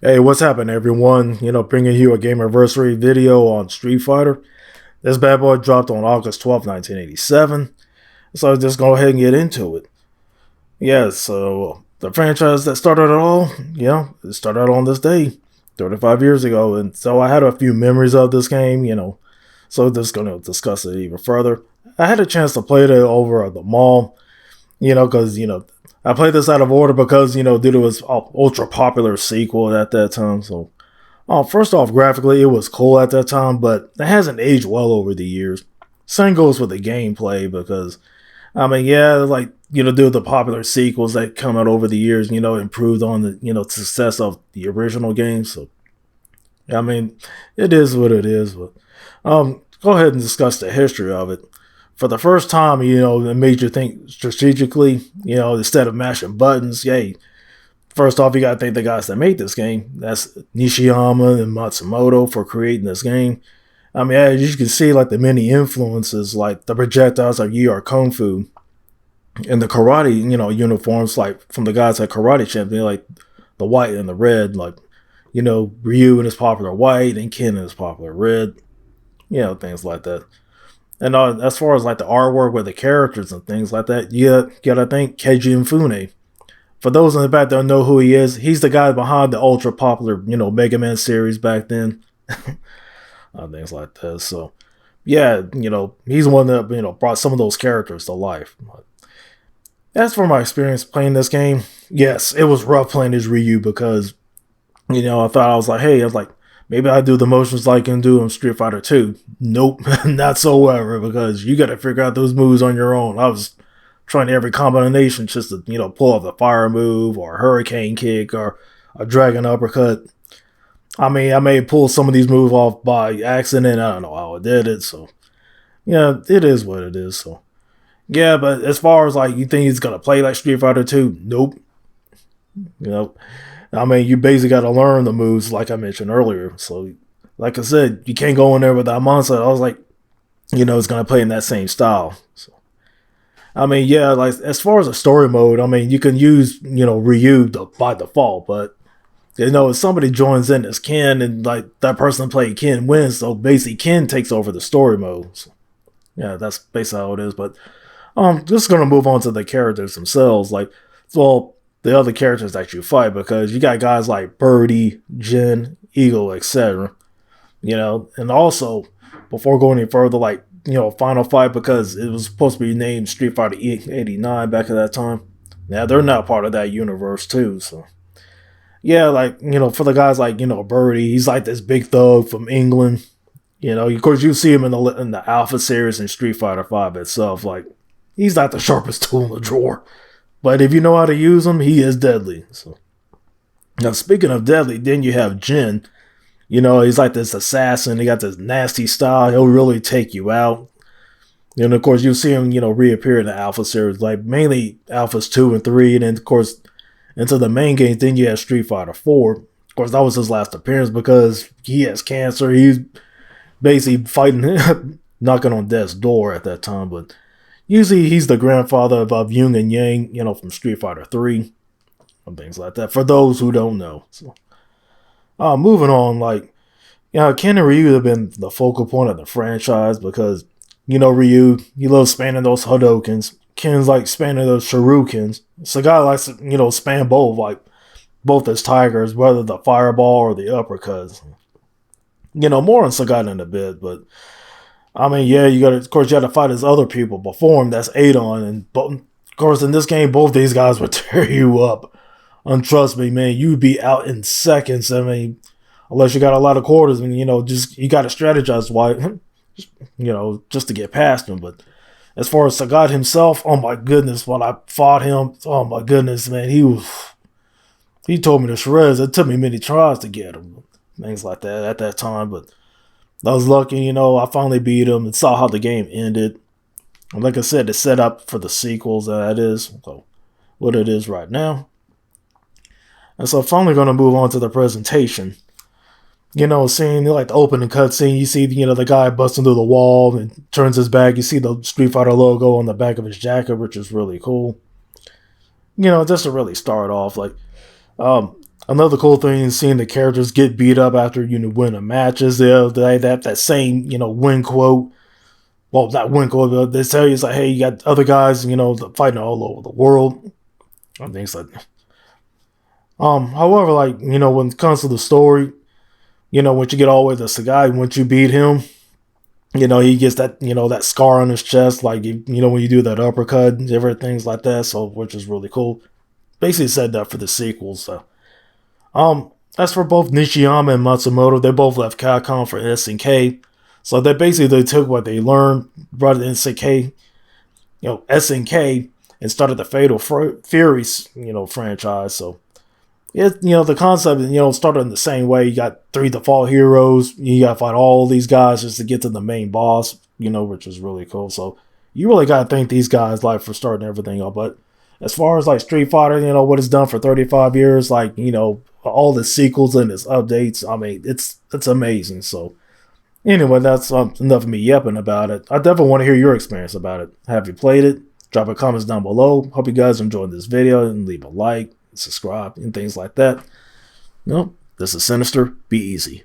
Hey, what's happening, everyone? Bringing you a Gamerversary video on Street Fighter. This bad boy dropped on August 12th, 1987. So just go ahead and get into it. Yeah, so the franchise that started it all, it started out on this day, 35 years ago. And so I had a few memories of this game. So just going to discuss it even further. I had a chance to play it over at the mall, because I played this out of order because, due to its ultra popular sequel at that time. So, first off, graphically, it was cool at that time, but it hasn't aged well over the years. Same goes with the gameplay because, due to the popular sequels that come out over the years, improved on the, success of the original game. So, it is what it is. But, go ahead and discuss the history of it. For the first time, it made you think strategically, instead of mashing buttons. Yay. First off, you got to thank the guys that made this game. That's Nishiyama and Matsumoto for creating this game. As you can see, like the many influences, like the projectiles like Yi or Kung Fu, and the karate, uniforms, like from the guys at Karate Champion, like the white and the red, like, Ryu in his popular white and Ken in his popular red, things like that. And as far as like the artwork with the characters and things like that, you gotta think Keiji Inafune. For those in the back that don't know who he is, he's the guy behind the ultra popular, Mega Man series back then. Things like that. So, yeah, he's the one that, brought some of those characters to life. As for my experience playing this game, yes, it was rough playing as Ryu because, I thought I was like, maybe I do the motions like I can do in Street Fighter 2. Nope, not so ever, because you got to figure out those moves on your own. I was trying every combination just to, pull off the fire move or a hurricane kick or a dragon uppercut. I may pull some of these moves off by accident. I don't know how I did it. So, yeah, it is what it is. So, yeah, but as far as like, you think he's going to play like Street Fighter 2? Nope. You basically got to learn the moves like I mentioned earlier. So, like I said, you can't go in there with that mindset. I was like, it's going to play in that same style. So, like as far as a story mode, you can use, Ryu by default, but, if somebody joins in as Ken and like that person played Ken wins, so basically Ken takes over the story mode. So, yeah, that's basically how it is. But, just going to move on to the characters themselves. Like, well, the other characters that you fight, because you got guys like Birdie, Jin, Eagle, etc. And also, before going any further, like, Final Fight, because it was supposed to be named Street Fighter 89 back at that time. Now, they're not part of that universe, too, so. Yeah, like, for the guys like, Birdie, he's like this big thug from England. Of course, you see him in the Alpha series in Street Fighter 5 itself. Like, he's not the sharpest tool in the drawer. But if you know how to use him, he is deadly. So, now, speaking of deadly, then you have Jin. He's like this assassin. He got this nasty style. He'll really take you out. And, of course, you'll see him, reappear in the Alpha series, like mainly Alphas 2 and 3. And then, of course, into the main games, then you have Street Fighter 4. Of course, that was his last appearance because he has cancer. He's basically fighting, knocking on death's door at that time. But usually he's the grandfather of Yung and Yang, from Street Fighter 3 and things like that, for those who don't know. So, moving on, like, Ken and Ryu have been the focal point of the franchise because, Ryu, he loves spamming those Hadokens. Ken's like spamming those Shurikens. Sagat likes to, spam both, like, both as tigers, whether the fireball or the uppercuts. More on Sagat in a bit, but you gotta fight his other people before him. That's Adon, and of course in this game, both these guys would tear you up. And trust me, man, you'd be out in seconds. Unless you got a lot of quarters, and just you gotta strategize why, just to get past him. But as far as Sagat himself, oh my goodness, when I fought him, oh my goodness, man, he told me to shreds. It took me many tries to get him, things like that at that time, but I was lucky, I finally beat him and saw how the game ended. And like I said, it's set up for the sequels, and that is what it is right now. And so finally going to move on to the presentation. Seeing like the opening cutscene, you see, the guy busting through the wall and turns his back. You see the Street Fighter logo on the back of his jacket, which is really cool. Just to really start off, like, Another cool thing is seeing the characters get beat up after win the matches. They have that same win quote. Well, not win quote, but they tell you it's like, hey, you got other guys fighting all over the world and things like that. However, like when it comes to the story, once you get all the way to Sagai, once you beat him, he gets that that scar on his chest, like when you do that uppercut and different things like that. So which is really cool. Basically set that for the sequels. So. As for both Nishiyama and Matsumoto, they both left Capcom for SNK. So they took what they learned, brought it in SNK, and started the Fatal Furies, franchise. So the concept, started in the same way. You got 3 default heroes. You got to fight all these guys just to get to the main boss, which is really cool. So you really got to thank these guys, like, for starting everything up. But as far as like Street Fighter, what it's done for 35 years, like, all the sequels and its updates, I mean, it's amazing. So anyway, that's enough of me yapping about it. I definitely want to hear your experience about it. Have you played it? Drop a comments down below. Hope you guys enjoyed this video and leave a like, subscribe, and things like that. This is Sinister. Be easy.